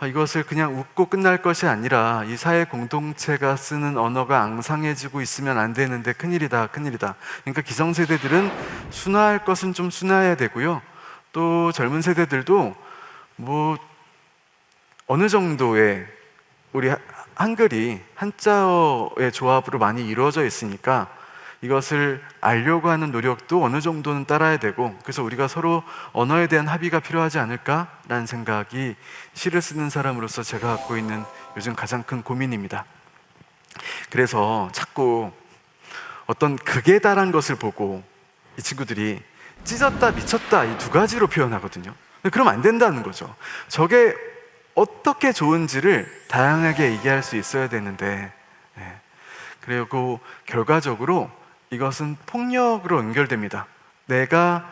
이것을 그냥 웃고 끝날 것이 아니라 이 사회 공동체가 쓰는 언어가 앙상해지고 있으면 안 되는데 큰일이다, 큰일이다. 그러니까 기성세대들은 순화할 것은 좀 순화해야 되고요, 또 젊은 세대들도 뭐 어느 정도의 우리 한글이 한자어의 조합으로 많이 이루어져 있으니까 이것을 알려고 하는 노력도 어느 정도는 따라야 되고, 그래서 우리가 서로 언어에 대한 합의가 필요하지 않을까라는 생각이 시를 쓰는 사람으로서 제가 갖고 있는 요즘 가장 큰 고민입니다. 그래서 자꾸 어떤 극에 달한 것을 보고 이 친구들이 찢었다, 미쳤다 이 두 가지로 표현하거든요. 그럼 안 된다는 거죠. 저게 어떻게 좋은지를 다양하게 얘기할 수 있어야 되는데, 그리고 결과적으로 이것은 폭력으로 연결됩니다. 내가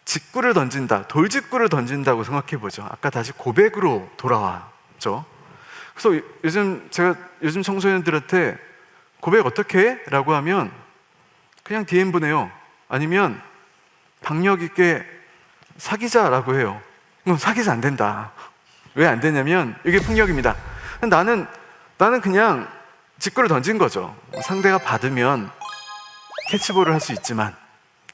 직구를 던진다, 돌직구를 던진다고 생각해 보죠. 아까 다시 고백으로 돌아왔죠. 그래서 제가 요즘 청소년들한테 고백 어떻게 해? 라고 하면 그냥 DM 보내요. 아니면 박력 있게 사귀자라고 해요. 사귀자 안 된다. 왜 안 되냐면 이게 폭력입니다. 나는 그냥 직구를 던진 거죠. 상대가 받으면 캐치볼을 할 수 있지만,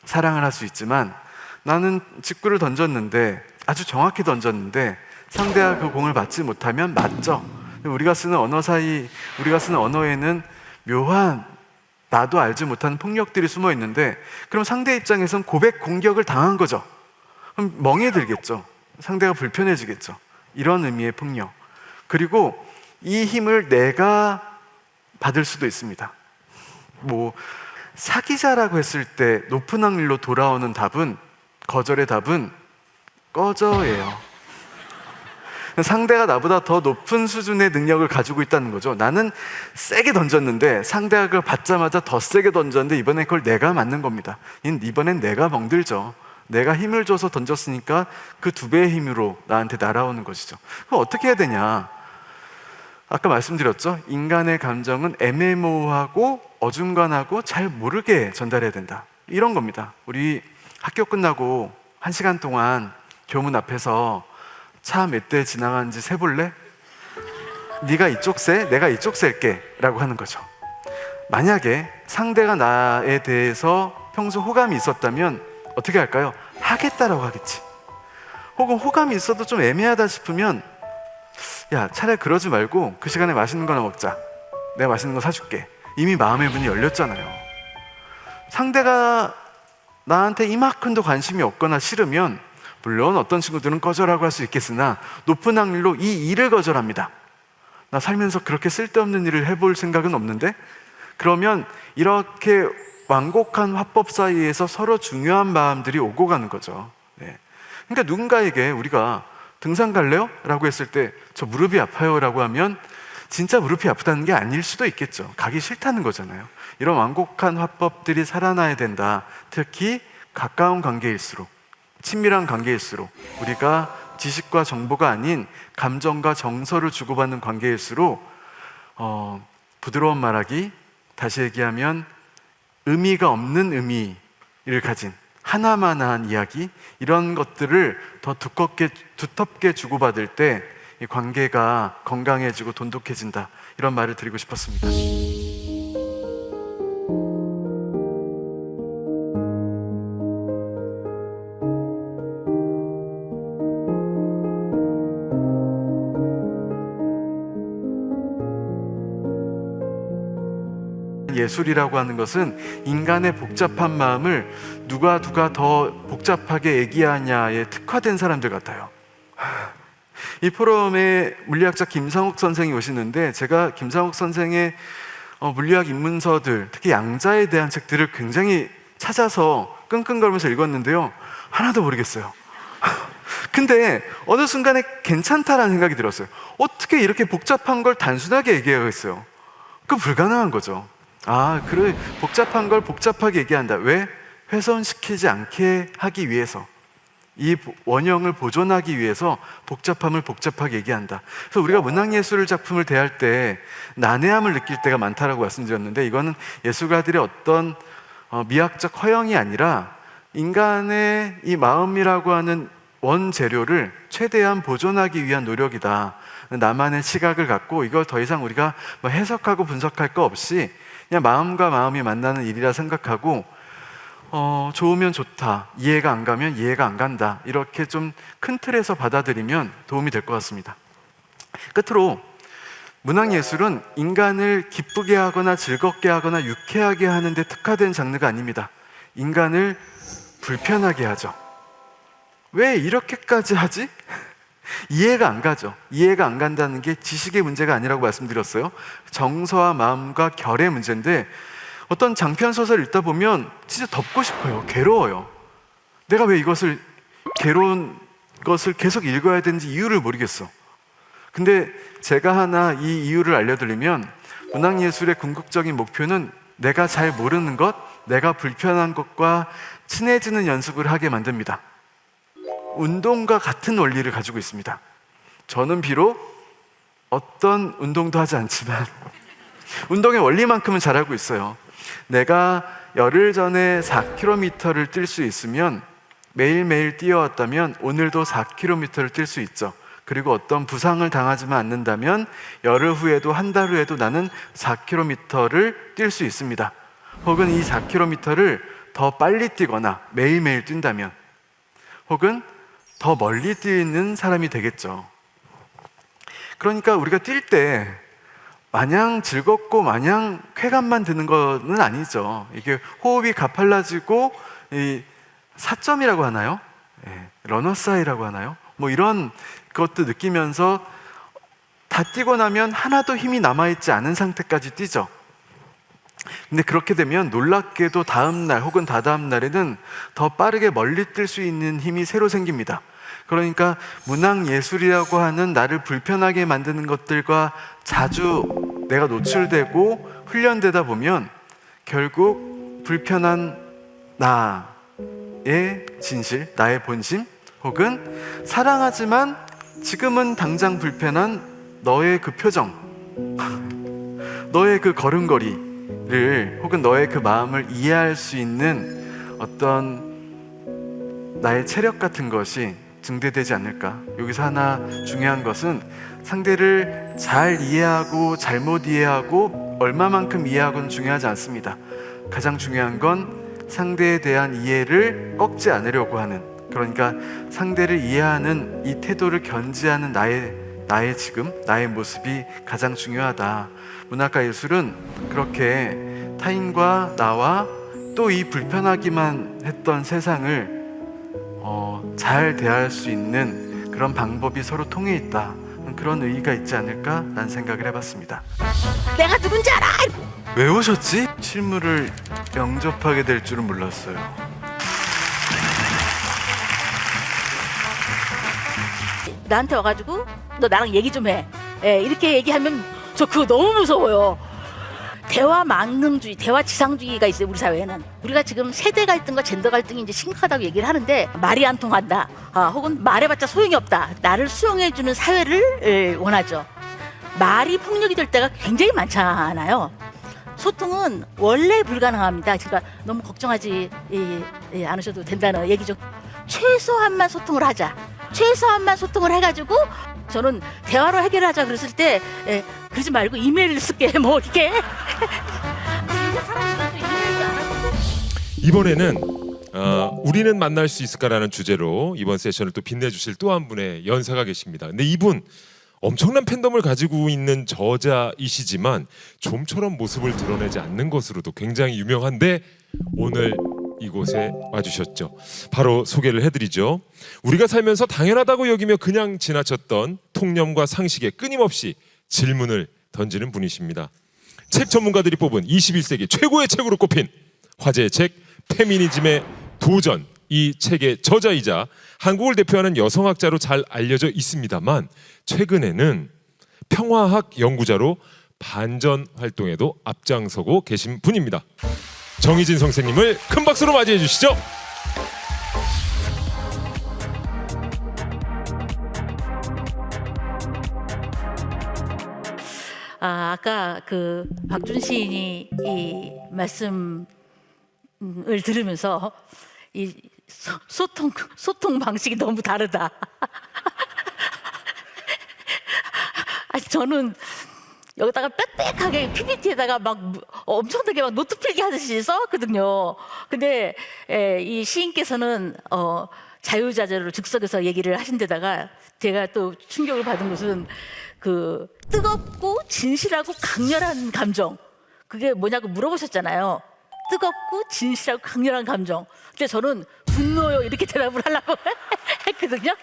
사랑을 할 수 있지만, 나는 직구를 던졌는데, 아주 정확히 던졌는데 상대가 그 공을 받지 못하면 맞죠. 우리가 쓰는 언어에는 묘한, 나도 알지 못하는 폭력들이 숨어 있는데, 그럼 상대 입장에선 고백 공격을 당한 거죠. 그럼 멍이 들겠죠. 상대가 불편해지겠죠. 이런 의미의 폭력. 그리고 이 힘을 내가 받을 수도 있습니다. 사귀자라고 했을 때 높은 확률로 돌아오는 답은, 거절의 답은 꺼져예요. 상대가 나보다 더 높은 수준의 능력을 가지고 있다는 거죠. 나는 세게 던졌는데 상대가 그걸 받자마자 더 세게 던졌는데 이번엔 그걸 내가 맞는 겁니다. 이번엔 내가 멍들죠. 내가 힘을 줘서 던졌으니까 그 2배의 힘으로 나한테 날아오는 것이죠. 그럼 어떻게 해야 되냐? 아까 말씀드렸죠. 인간의 감정은 애매모호하고 어중간하고 잘 모르게 전달해야 된다. 이런 겁니다. 우리 학교 끝나고 1시간 동안 교문 앞에서 차 몇 대 지나가는지 세볼래? 네가 이쪽 세, 내가 이쪽 셀게 라고 하는 거죠. 만약에 상대가 나에 대해서 평소 호감이 있었다면 어떻게 할까요? 하겠다라고 하겠지. 혹은 호감이 있어도 좀 애매하다 싶으면, 야, 차라리 그러지 말고 그 시간에 맛있는 거나 먹자. 내가 맛있는 거 사줄게. 이미 마음의 문이 열렸잖아요. 상대가 나한테 이만큼도 관심이 없거나 싫으면, 물론 어떤 친구들은 거절하고 할 수 있겠으나 높은 확률로 이 일을 거절합니다. 나 살면서 그렇게 쓸데없는 일을 해볼 생각은 없는데? 그러면 이렇게 완곡한 화법 사이에서 서로 중요한 마음들이 오고 가는 거죠. 그러니까 누군가에게 우리가 등산 갈래요? 라고 했을 때 저 무릎이 아파요 라고 하면 진짜 무릎이 아프다는 게 아닐 수도 있겠죠. 가기 싫다는 거잖아요. 이런 완곡한 화법들이 살아나야 된다. 특히 가까운 관계일수록, 친밀한 관계일수록, 우리가 지식과 정보가 아닌 감정과 정서를 주고받는 관계일수록 부드러운 말하기, 다시 얘기하면 의미가 없는 의미를 가진 하나만한 이야기, 이런 것들을 더 두텁게 주고받을 때 이 관계가 건강해지고 돈독해진다, 이런 말을 드리고 싶었습니다. 예술이라고 하는 것은 인간의 복잡한 마음을 누가 더 복잡하게 얘기하냐에 특화된 사람들 같아요. 이 포럼에 물리학자 김상욱 선생이 오시는데, 제가 김상욱 선생의 물리학 입문서들, 특히 양자에 대한 책들을 굉장히 찾아서 끙끙거리면서 읽었는데요, 하나도 모르겠어요. 근데 어느 순간에 괜찮다라는 생각이 들었어요. 어떻게 이렇게 복잡한 걸 단순하게 얘기하겠어요? 그건 불가능한 거죠. 그래, 복잡한 걸 복잡하게 얘기한다. 왜? 훼손시키지 않게 하기 위해서, 이 원형을 보존하기 위해서 복잡함을 복잡하게 얘기한다. 그래서 우리가 문학예술 작품을 대할 때 난해함을 느낄 때가 많다라고 말씀드렸는데, 이거는 예술가들의 어떤 미학적 허영이 아니라 인간의 이 마음이라고 하는 원재료를 최대한 보존하기 위한 노력이다. 나만의 시각을 갖고 이걸 더 이상 우리가 해석하고 분석할 거 없이 그냥 마음과 마음이 만나는 일이라 생각하고, 좋으면 좋다, 이해가 안 가면 이해가 안 간다, 이렇게 좀 큰 틀에서 받아들이면 도움이 될 것 같습니다. 끝으로 문학예술은 인간을 기쁘게 하거나 즐겁게 하거나 유쾌하게 하는 데 특화된 장르가 아닙니다. 인간을 불편하게 하죠. 왜 이렇게까지 하지? 이해가 안 가죠. 이해가 안 간다는 게 지식의 문제가 아니라고 말씀드렸어요. 정서와 마음과 결의 문제인데 어떤 장편 소설을 읽다 보면 진짜 덮고 싶어요. 괴로워요. 내가 왜 이것을 괴로운 것을 계속 읽어야 되는지 이유를 모르겠어. 근데 제가 하나 이 이유를 알려드리면 문학예술의 궁극적인 목표는 내가 잘 모르는 것, 내가 불편한 것과 친해지는 연습을 하게 만듭니다. 운동과 같은 원리를 가지고 있습니다. 저는 비록 어떤 운동도 하지 않지만 운동의 원리만큼은 잘하고 있어요. 내가 열흘 전에 4km를 뛸 수 있으면 매일매일 뛰어왔다면 오늘도 4km를 뛸 수 있죠. 그리고 어떤 부상을 당하지만 않는다면 열흘 후에도 한 달 후에도 나는 4km를 뛸 수 있습니다. 혹은 이 4km를 더 빨리 뛰거나 매일매일 뛴다면 혹은 더 멀리 뛰는 사람이 되겠죠. 그러니까 우리가 뛸 때 마냥 즐겁고 마냥 쾌감만 드는 것은 아니죠. 이게 호흡이 가팔라지고 이 사점이라고 하나요? 러너사이라고 하나요? 뭐 이런 것도 느끼면서 다 뛰고 나면 하나도 힘이 남아있지 않은 상태까지 뛰죠. 근데 그렇게 되면 놀랍게도 다음 날 혹은 다다음 날에는 더 빠르게 멀리 뛸 수 있는 힘이 새로 생깁니다. 그러니까 문학예술이라고 하는 나를 불편하게 만드는 것들과 자주 내가 노출되고 훈련되다 보면 결국 불편한 나의 진실, 나의 본심 혹은 사랑하지만 지금은 당장 불편한 너의 그 표정 너의 그 걸음걸이를 혹은 너의 그 마음을 이해할 수 있는 어떤 나의 체력 같은 것이 증대되지 않을까. 여기서 하나 중요한 것은 상대를 잘 이해하고 잘못 이해하고 얼마만큼 이해하고는 중요하지 않습니다. 가장 중요한 건 상대에 대한 이해를 꺾지 않으려고 하는, 그러니까 상대를 이해하는 이 태도를 견지하는 나의 지금, 나의 모습이 가장 중요하다. 문학과 예술은 그렇게 타인과 나와 또 이 불편하기만 했던 세상을 잘 대할 수 있는 그런 방법이 서로 통해 있다. 그런 의의가 있지 않을까라는 생각을 해봤습니다. 내가 누군지 알아! 왜 오셨지? 실물을 영접하게 될 줄은 몰랐어요. 나한테 와가지고 너 나랑 얘기 좀 해. 이렇게 얘기하면 저 그거 너무 무서워요. 대화 만능주의, 대화 지상주의가 있어요. 우리 사회에는. 우리가 지금 세대 갈등과 젠더 갈등이 이제 심각하다고 얘기를 하는데 말이 안 통한다. 혹은 말해봤자 소용이 없다. 나를 수용해주는 사회를 원하죠. 말이 폭력이 될 때가 굉장히 많잖아요. 소통은 원래 불가능합니다. 그러니까 너무 걱정하지 않으셔도 된다는 얘기죠. 최소한만 소통을 하자. 최소한만 소통을 해가지고 저는 대화로 해결하자 그랬을 때 그러지 말고 이메일을 쓸게 뭐 이렇게. 이번에는 우리는 만날 수 있을까라는 주제로 이번 세션을 또 빛내주실 또 한 분의 연사가 계십니다. 근데 이분 엄청난 팬덤을 가지고 있는 저자이시지만 좀처럼 모습을 드러내지 않는 것으로도 굉장히 유명한데 오늘 이곳에 와주셨죠. 바로 소개를 해드리죠. 우리가 살면서 당연하다고 여기며 그냥 지나쳤던 통념과 상식에 끊임없이 질문을 던지는 분이십니다. 책 전문가들이 뽑은 21세기 최고의 책으로 꼽힌 화제의 책 페미니즘의 도전, 이 책의 저자이자 한국을 대표하는 여성학자로 잘 알려져 있습니다만 최근에는 평화학 연구자로 반전 활동에도 앞장서고 계신 분입니다. 정희진 선생님을 큰 박수로 맞이해 주시죠. 아까 그 박준 시인이 이 말씀을 들으면서 이 소통 방식이 너무 다르다. 아니 저는 여기다가 빽빽하게 PPT에다가 막 엄청나게 막 노트 필기 하듯이 썼거든요. 근데 이 시인께서는 자유자재로 즉석에서 얘기를 하신 데다가 제가 또 충격을 받은 것은 그 뜨겁고 진실하고 강렬한 감정, 그게 뭐냐고 물어보셨잖아요. 뜨겁고 진실하고 강렬한 감정. 근데 저는 분노요 이렇게 대답을 하려고 했거든요.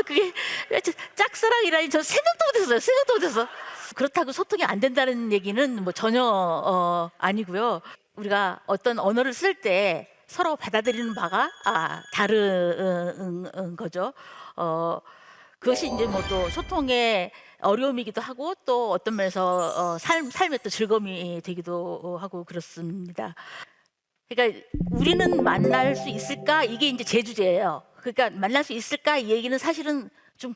그게 짝사랑이라니 저 생각도 못했어요. 생각도 못했어. 그렇다고 소통이 안 된다는 얘기는 뭐 전혀 아니고요. 우리가 어떤 언어를 쓸 때 서로 받아들이는 바가 다른 거죠. 그것이 이제 뭐 또 소통의 어려움이기도 하고 또 어떤 면에서 삶의 또 즐거움이 되기도 하고 그렇습니다. 그러니까 우리는 만날 수 있을까? 이게 이제 제 주제예요. 그러니까 만날 수 있을까? 이 얘기는 사실은 좀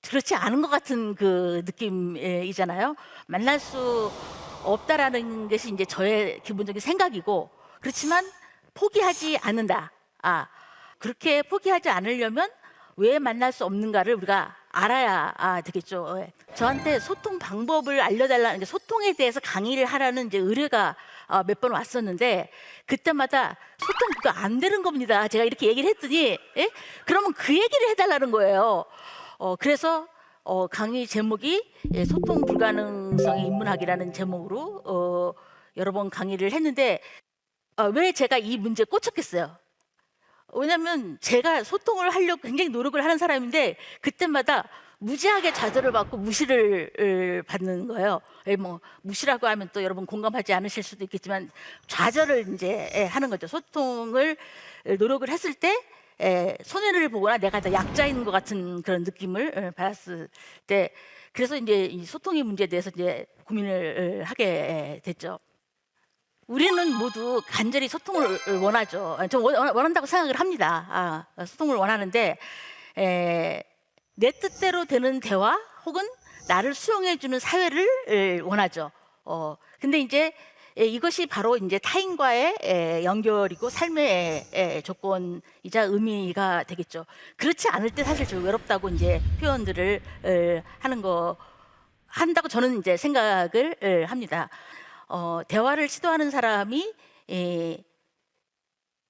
그렇지 않은 것 같은 그 느낌이잖아요. 만날 수 없다라는 것이 이제 저의 기본적인 생각이고, 그렇지만 포기하지 않는다. 그렇게 포기하지 않으려면 왜 만날 수 없는가를 우리가 알아야 되겠죠. 저한테 소통 방법을 알려달라는 게, 소통에 대해서 강의를 하라는 이제 의뢰가 몇 번 왔었는데, 그때마다 소통 그거 안 되는 겁니다. 제가 이렇게 얘기를 했더니, 그러면 그 얘기를 해달라는 거예요. 그래서 강의 제목이 소통 불가능성의 인문학이라는 제목으로 여러 번 강의를 했는데, 왜 제가 이 문제에 꽂혔겠어요? 왜냐하면 제가 소통을 하려고 굉장히 노력을 하는 사람인데, 그때마다 무지하게 좌절을 받고 무시를 받는 거예요. 뭐 무시라고 하면 또 여러분 공감하지 않으실 수도 있겠지만, 좌절을 이제 하는 거죠. 소통을 노력을 했을 때 손해를 보거나 내가 더 약자인 것 같은 그런 느낌을 받았을 때, 그래서 이제 이 소통의 문제에 대해서 이제 고민을 하게 됐죠. 우리는 모두 간절히 소통을 원하죠. 저 원한다고 생각을 합니다. 소통을 원하는데, 내 뜻대로 되는 대화 혹은 나를 수용해주는 사회를 원하죠. 근데 이제 이것이 바로 이제 타인과의 연결이고 삶의 조건이자 의미가 되겠죠. 그렇지 않을 때 사실 좀 외롭다고 이제 표현들을 한다고 저는 이제 생각을 합니다. 대화를 시도하는 사람이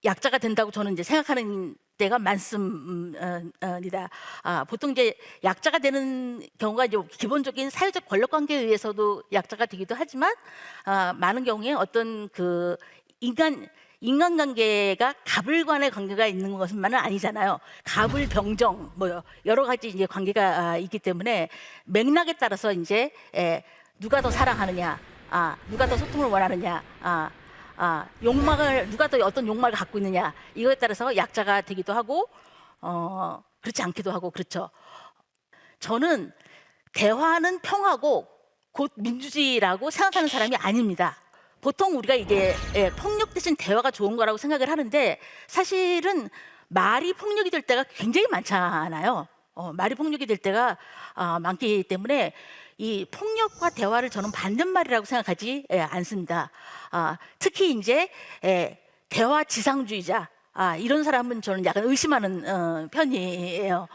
약자가 된다고 저는 이제 생각하는 때가 많습니다. 보통 이제 약자가 되는 경우가 이제 기본적인 사회적 권력 관계에 의해서도 약자가 되기도 하지만, 많은 경우에 어떤 그 인간관계가 갑을 간의 관계가 있는 것만은 아니잖아요. 갑을 병정 뭐 여러 가지 이제 관계가 있기 때문에, 맥락에 따라서 이제 누가 더 사랑하느냐, 누가 더 소통을 원하느냐, 욕망을 누가 더 어떤 욕망을 갖고 있느냐, 이거에 따라서 약자가 되기도 하고 그렇지 않기도 하고 그렇죠. 저는 대화는 평화고 곧 민주주의라고 생각하는 사람이 아닙니다. 보통 우리가 이게 폭력 대신 대화가 좋은 거라고 생각을 하는데, 사실은 말이 폭력이 될 때가 굉장히 많잖아요. 말이 폭력이 될 때가 많기 때문에 이 폭력과 대화를 저는 반대말이라고 생각하지 않습니다. 특히 이제 대화 지상주의자, 이런 사람은 저는 약간 의심하는 편이에요.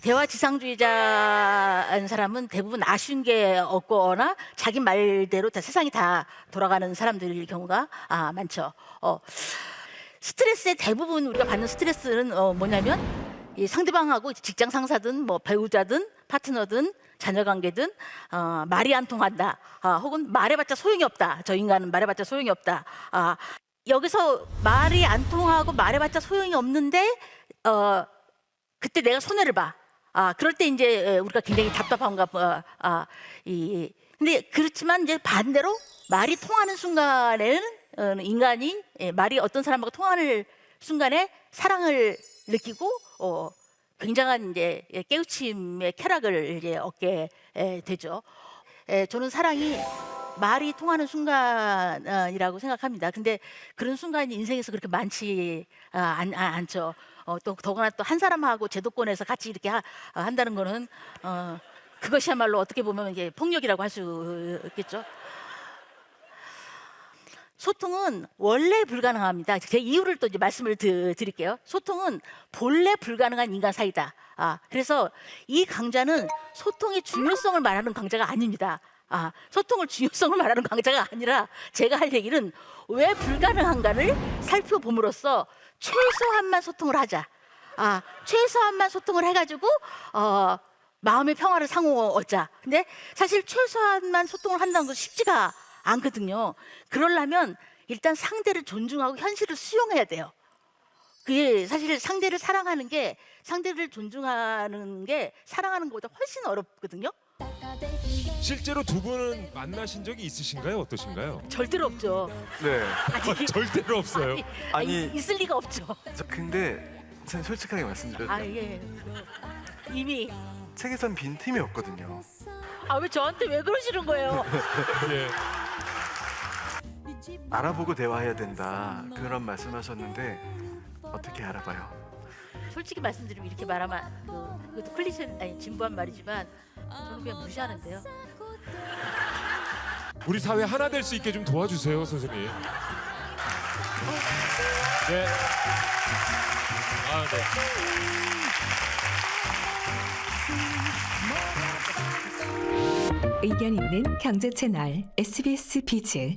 대화 지상주의자인 사람은 대부분 아쉬운 게 없거나 자기 말대로 다 세상이 다 돌아가는 사람들일 경우가 많죠. 스트레스의 대부분 우리가 받는 스트레스는 뭐냐면, 이 상대방하고 직장 상사든 뭐 배우자든 파트너든 자녀관계든 말이 안 통한다, 혹은 말해봤자 소용이 없다. 저 인간은 말해봤자 소용이 없다. 여기서 말이 안 통하고 말해봤자 소용이 없는데 그때 내가 손해를 봐. 그럴 때 이제 우리가 굉장히 답답한가 봐. 근데 그렇지만 이제 반대로 말이 통하는 순간에는 인간이 말이 어떤 사람하고 통하는 순간에 사랑을 느끼고 굉장한 이제 깨우침의 쾌락을 이제 얻게 되죠. 저는 사랑이 말이 통하는 순간이라고 생각합니다. 근데 그런 순간이 인생에서 그렇게 많지 않죠. 또 더구나 또 한 사람하고 제도권에서 같이 이렇게 한다는 거는 그것이야말로 어떻게 보면 이게 폭력이라고 할 수 있겠죠. 소통은 원래 불가능합니다. 제 이유를 또 이제 말씀을 드릴게요. 소통은 본래 불가능한 인간 사이다. 그래서 이 강좌는 소통의 중요성을 말하는 강좌가 아닙니다. 소통을 중요성을 말하는 강좌가 아니라, 제가 할 얘기는 왜 불가능한가를 살펴봄으로써 최소한만 소통을 하자. 최소한만 소통을 해가지고 마음의 평화를 상호 얻자. 근데 사실 최소한만 소통을 한다는 건 쉽지가 않거든요. 그러려면 일단 상대를 존중하고 현실을 수용해야 돼요. 그게 사실 상대를 사랑하는 게, 상대를 존중하는 게 사랑하는 것보다 훨씬 어렵거든요. 실제로 두 분은 만나신 적이 있으신가요? 어떠신가요? 절대로 없죠. 네. 절대로 없어요. 아니, 있을 리가 없죠. 근데 참 솔직하게 말씀드려도 아, 예. 이미. 책에선 빈틈이 없거든요. 아, 왜 저한테 왜 그러시는 거예요? 예. 알아보고 대화해야 된다, 그런 말씀하셨는데 어떻게 알아봐요? 솔직히 말씀드리면 이렇게 말하면 그것도 클리셰, 아니 진부한 말이지만 저는 그냥 무시하는데요. 우리 사회 하나 될 수 있게 좀 도와주세요, 선생님. 네. 아, 네. 의견 있는 경제 채널 SBS 비즈.